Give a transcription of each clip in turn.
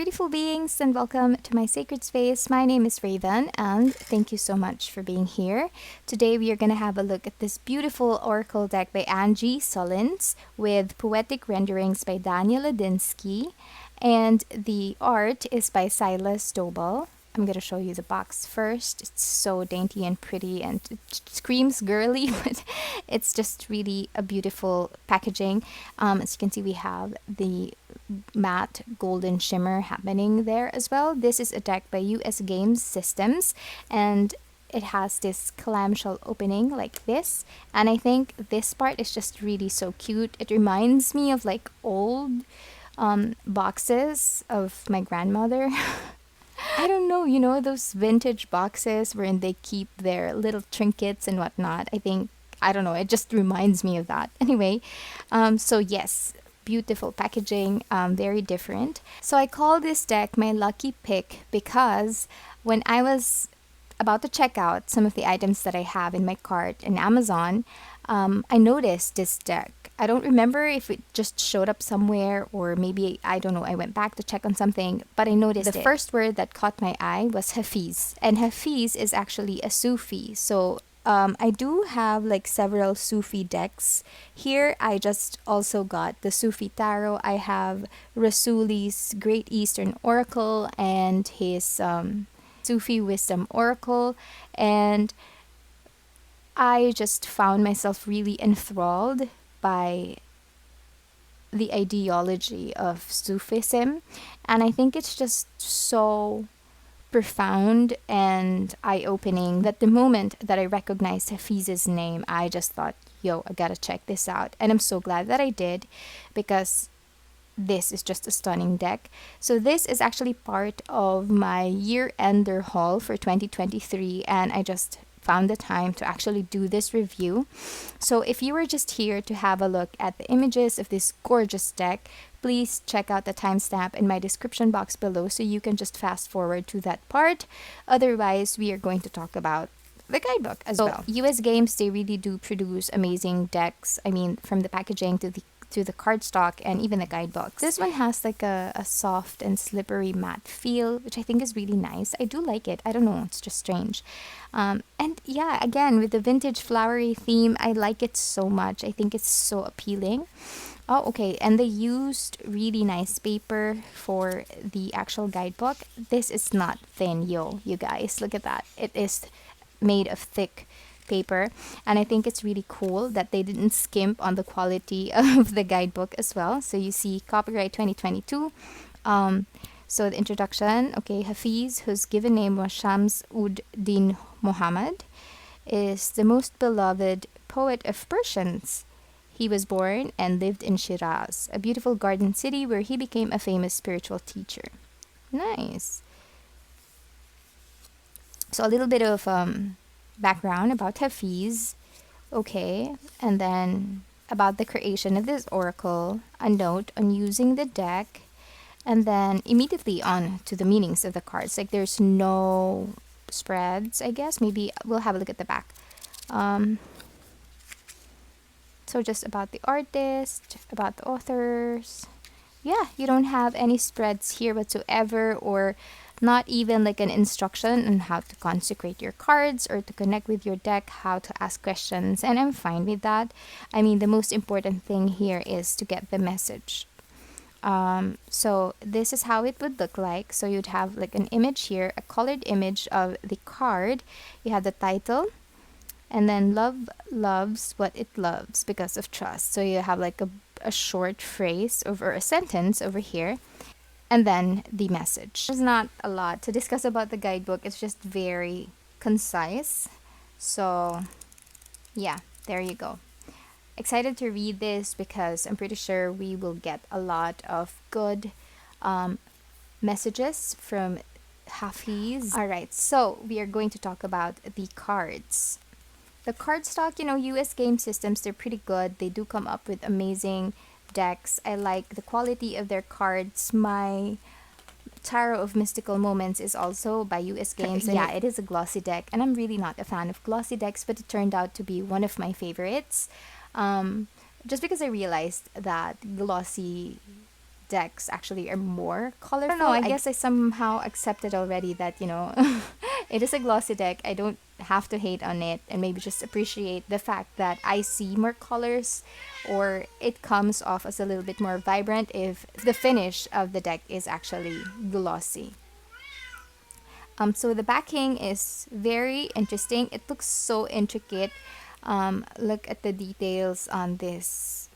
beautiful beings, and welcome to my sacred space. My name is Raven, and thank you so much for being here. Today, we are going to have a look at this beautiful oracle deck by Angie Sullins with poetic renderings by Daniel Ladinsky, and the art is by Silas Dobel. I'm going to show you the box first. It's so dainty and pretty, and it screams girly, but it's just really a beautiful packaging. As you can see, we have the matte golden shimmer happening there as well. This is a deck by US Games Systems, and it has this clamshell opening like this, and I think this part is just really so cute. It reminds me of like old boxes of my grandmother. I don't know, those vintage boxes wherein they keep their little trinkets and whatnot. I don't know, it just reminds me of that. Anyway, so yes, beautiful packaging, very different. So I call this deck my lucky pick because when I was about to check out some of the items that I have in my cart in Amazon, I noticed this deck. I don't remember if it just showed up somewhere or maybe, I don't know, I went back to check on something, but I noticed the first word that caught my eye was Hafiz. And Hafiz is actually a Sufi. So I do have like several Sufi decks. Here, I just also got the Sufi Tarot. I have Rasuli's Great Eastern Oracle and his Sufi Wisdom Oracle. And I just found myself really enthralled by the ideology of Sufism, and I think it's just so profound and eye-opening that the moment that I recognized Hafiz's name, I just thought, yo, I gotta check this out. And I'm so glad that I did, because this is just a stunning deck. So this is actually part of my year-ender haul for 2023, and I just found the time to actually do this review. So if you were just here to have a look at the images of this gorgeous deck, please check out the timestamp in my description box below so you can just fast forward to that part. Otherwise, we are going to talk about the guidebook as well. US Games, they really do produce amazing decks. I mean, from the packaging to the cardstock and even the guidebooks. This one has like a soft and slippery matte feel, which I think is really nice. I do like it. I don't know, it's just strange. And yeah, again, with the vintage flowery theme, I like it so much. I think it's so appealing. Oh, okay, and they used really nice paper for the actual guidebook. This is not thin, you guys. Look at that. It is made of thick paper, and I think it's really cool that they didn't skimp on the quality of the guidebook as well. So you see copyright 2022. So the introduction, okay, Hafiz, whose given name was Shams ud Din Muhammad, is the most beloved poet of Persians. He was born and lived in Shiraz, a beautiful garden city where he became a famous spiritual teacher. Nice. So a little bit of background about Hafiz, okay, and then about the creation of this oracle, a note on using the deck, and then immediately on to the meanings of the cards. Like there's no spreads, I guess. Maybe we'll have a look at the back. So just about the artist, about the authors. Yeah, you don't have any spreads here whatsoever, or not even like an instruction on how to consecrate your cards or to connect with your deck, how to ask questions, and I'm fine with that. I mean, the most important thing here is to get the message. So this is how it would look like. So you'd have like an image here, a colored image of the card. You have the title, and then love loves what it loves because of trust. So you have like a short phrase over a sentence over here, and then the message. There's not a lot to discuss about the guidebook. It's just very concise. So yeah, there you go. Excited to read this because I'm pretty sure we will get a lot of good messages from Hafiz. All right, so we are going to talk about the cards. The cardstock, US Game Systems, they're pretty good. They do come up with amazing decks. I like the quality of their cards. My Tarot of Mystical Moments is also by US Games. Yeah, it is a glossy deck, and I'm really not a fan of glossy decks, but it turned out to be one of my favorites. Just because I realized that glossy decks actually are more colorful. I don't know, I guess I somehow accepted already that, it is a glossy deck. I don't have to hate on it, and maybe just appreciate the fact that I see more colors, or it comes off as a little bit more vibrant if the finish of the deck is actually glossy. So the backing is very interesting. It looks so intricate. Look at the details on this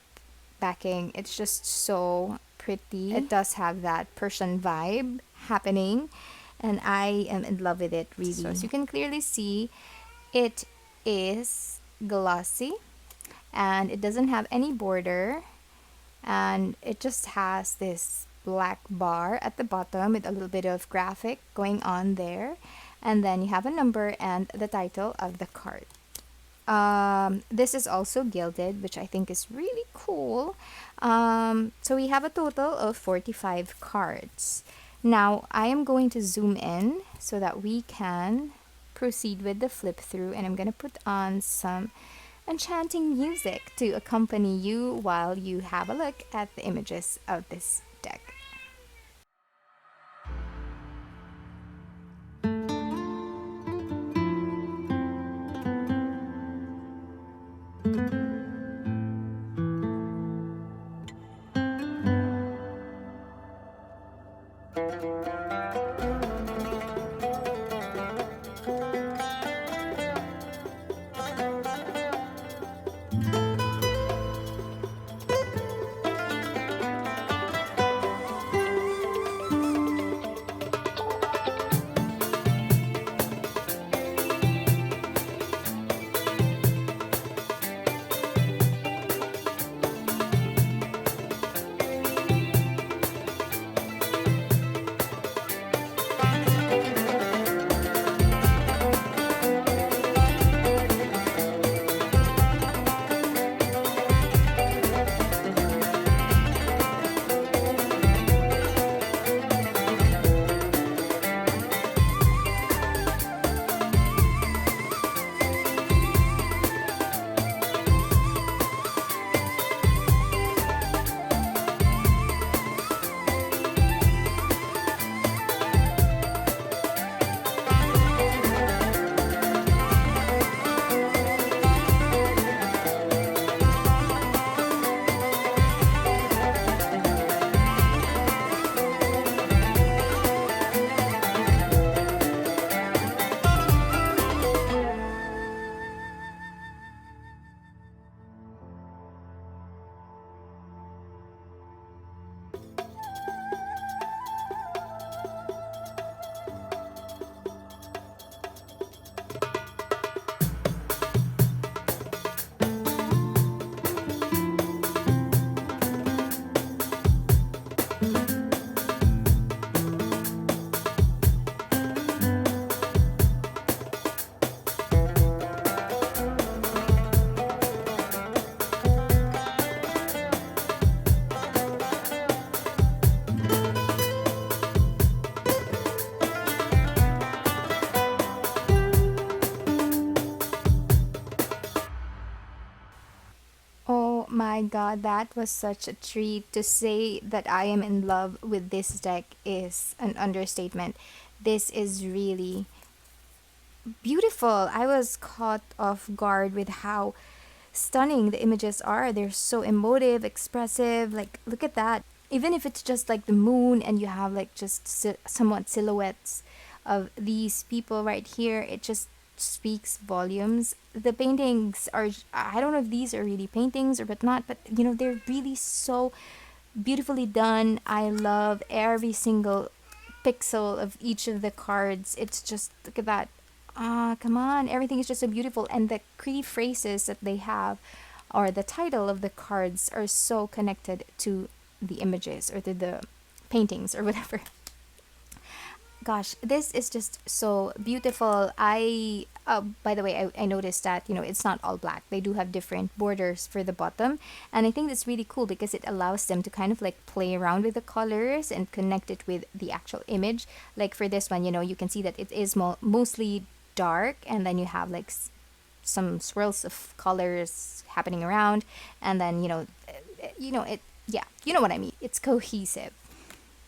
backing. It's just so pretty. It does have that Persian vibe happening, and I am in love with it, really. So as you can clearly see, it is glossy, and it doesn't have any border, and it just has this black bar at the bottom with a little bit of graphic going on there, and then you have a number and the title of the card. This is also gilded, which I think is really cool. So we have a total of 45 cards. Now I am going to zoom in so that we can proceed with the flip through, and I'm going to put on some enchanting music to accompany you while you have a look at the images of this deck. Oh my god, that was such a treat. To say that I am in love with this deck is an understatement. This is really beautiful. I was caught off guard with how stunning the images are. They're so emotive, expressive. Like, look at that. Even if it's just like the moon and you have like just somewhat silhouettes of these people right here, it just speaks volumes. The paintings are, I don't know if these are really paintings or whatnot, but they're really so beautifully done. I love every single pixel of each of the cards. It's just, look at that. Come on, everything is just so beautiful, and the key phrases that they have, or the title of the cards, are so connected to the images or to the paintings or whatever. Gosh, this is just so beautiful. By the way, I noticed that it's not all black. They do have different borders for the bottom, and I think that's really cool because it allows them to kind of like play around with the colors and connect it with the actual image. Like for this one, you can see that it is mostly dark, and then you have like some swirls of colors happening around, and then yeah, you know what I mean. It's cohesive.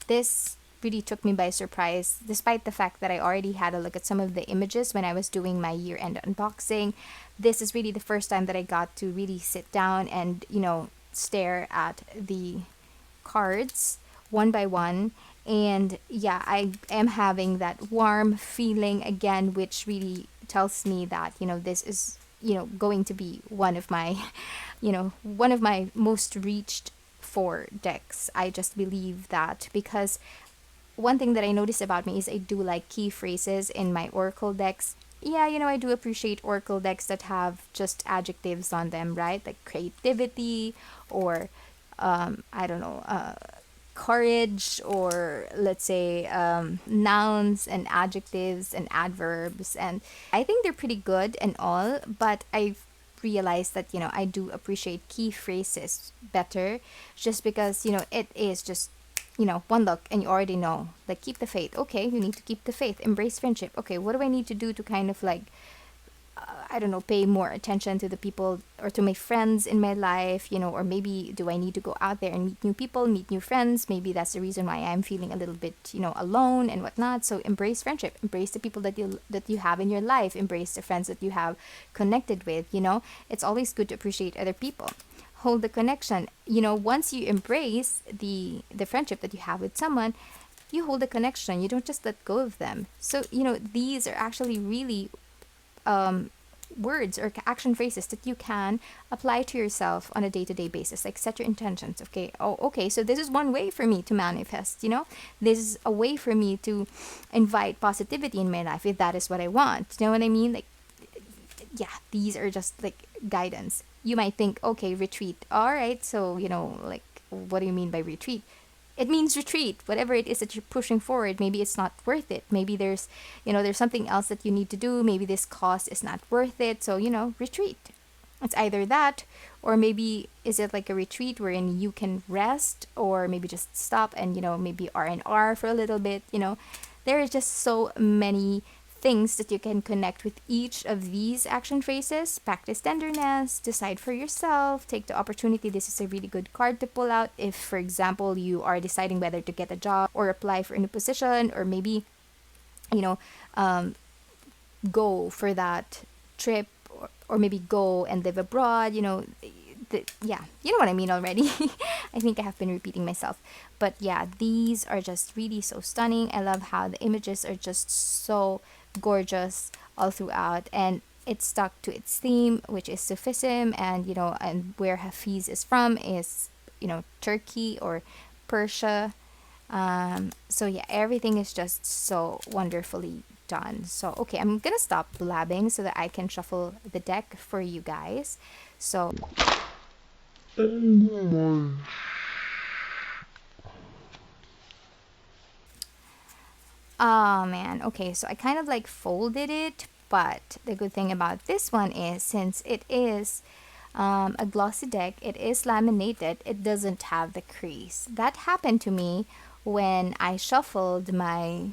This really took me by surprise, despite the fact that I already had a look at some of the images when I was doing my year-end unboxing. This is really the first time that I got to really sit down and, stare at the cards one by one. And yeah, I am having that warm feeling again, which really tells me that, this is, going to be one of my, one of my most reached for decks. I just believe that because one thing that I notice about me is I do like key phrases in my Oracle decks. Yeah, I do appreciate Oracle decks that have just adjectives on them, right? Like creativity or, I don't know, courage, or let's say nouns and adjectives and adverbs. And I think they're pretty good and all, but I've realized that, I do appreciate key phrases better just because, it is just one look and you already know, like, keep the faith. Okay, you need to keep the faith, embrace friendship. Okay, what do I need to do to kind of like, I don't know, pay more attention to the people or to my friends in my life, or maybe do I need to go out there and meet new people, meet new friends? Maybe that's the reason why I'm feeling a little bit, alone and whatnot. So embrace friendship, embrace the people that you have in your life, embrace the friends that you have connected with. It's always good to appreciate other people. Hold the connection. Once you embrace the friendship that you have with someone, you hold the connection. You don't just let go of them. So, these are actually really words or action phrases that you can apply to yourself on a day-to-day basis. Like, set your intentions. Okay, okay, so this is one way for me to manifest. This is a way for me to invite positivity in my life if that is what I want. You know what I mean? Like, yeah, these are just like guidance. You might think, okay, retreat. All right, so, like, what do you mean by retreat? It means retreat. Whatever it is that you're pushing forward, maybe it's not worth it. Maybe there's something else that you need to do. Maybe this cost is not worth it. So, retreat. It's either that, or maybe is it like a retreat wherein you can rest, or maybe just stop and, maybe R&R for a little bit. There are just so many things that you can connect with each of these action phrases. Practice tenderness, decide for yourself, take the opportunity. This is a really good card to pull out if, for example, you are deciding whether to get a job or apply for a new position, or maybe, you know, go for that trip, or maybe go and live abroad. Yeah, you know what I mean already. I think I have been repeating myself. But yeah, these are just really so stunning. I love how the images are just so gorgeous all throughout, and it stuck to its theme, which is Sufism, and and where Hafiz is from is Turkey or Persia. So yeah, everything is just so wonderfully done. So okay, I'm gonna stop blabbing so that I can shuffle the deck for you guys. So oh man, okay, so I kind of like folded it, but the good thing about this one is, since it is a glossy deck, it is laminated, it doesn't have the crease. That happened to me when I shuffled my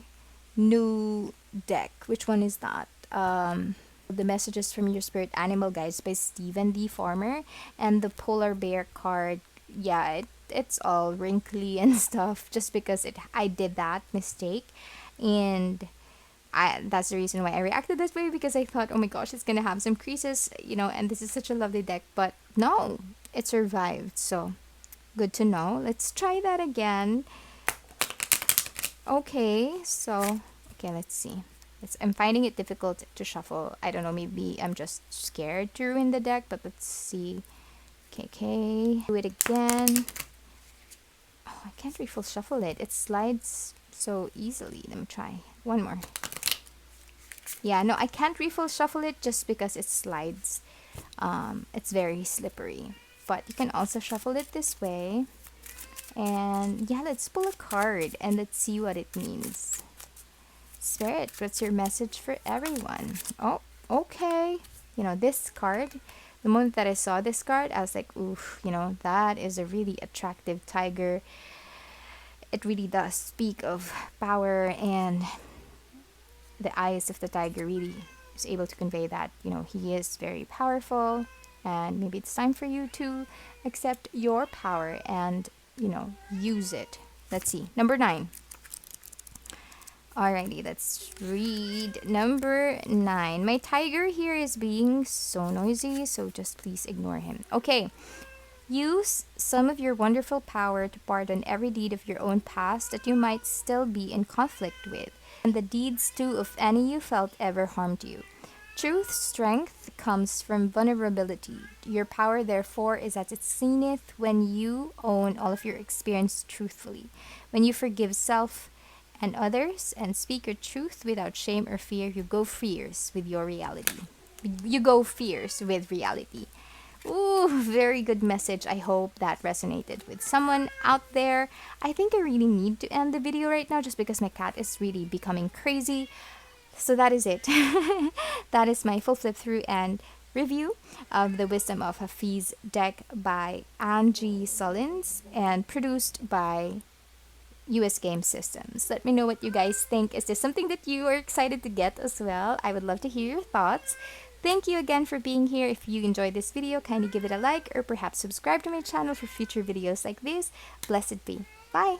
new deck. Which one is that? The Messages from Your Spirit Animal Guides by Stephen D. Farmer, and the Polar Bear card. Yeah, it's all wrinkly and stuff just because I did that mistake, and that's the reason why I reacted this way, because I thought, oh my gosh, it's gonna have some creases, and this is such a lovely deck, but no, it survived. So good to know. Let's try that again. Okay, so let's see. I'm finding it difficult to shuffle. I don't know, maybe I'm just scared to ruin the deck, but let's see. Okay, do it again. Oh, I can't refill shuffle it. It slides so easily. Let me try one more. Yeah, no, I can't refill shuffle it just because it slides. It's very slippery. But you can also shuffle it this way. And yeah, let's pull a card and let's see what it means. Spirit, what's your message for everyone? Oh, okay. This card, the moment that I saw this card, I was like, oof, that is a really attractive tiger. It really does speak of power, and the eyes of the tiger really is able to convey that, he is very powerful, and maybe it's time for you to accept your power and use it. Let's see. Number 9. Alrighty, let's read number 9. My tiger here is being so noisy, so just please ignore him. Okay. Use some of your wonderful power to pardon every deed of your own past that you might still be in conflict with, and the deeds too of any you felt ever harmed you. Truth's strength comes from vulnerability. Your power, therefore, is at its zenith when you own all of your experience truthfully, when you forgive self and others and speak your truth without shame or fear. You go fierce with your reality. You go fierce with reality. Ooh, very good message. I hope that resonated with someone out there. I think I really need to end the video right now just because my cat is really becoming crazy. So that is it. That is my full flip through and review of the Wisdom of Hafiz deck by Angie Sullins and produced by US Game Systems. Let me know what you guys think. Is this something that you are excited to get as well? I would love to hear your thoughts. Thank you again for being here. If you enjoyed this video, kindly give it a like or perhaps subscribe to my channel for future videos like this. Blessed be. Bye!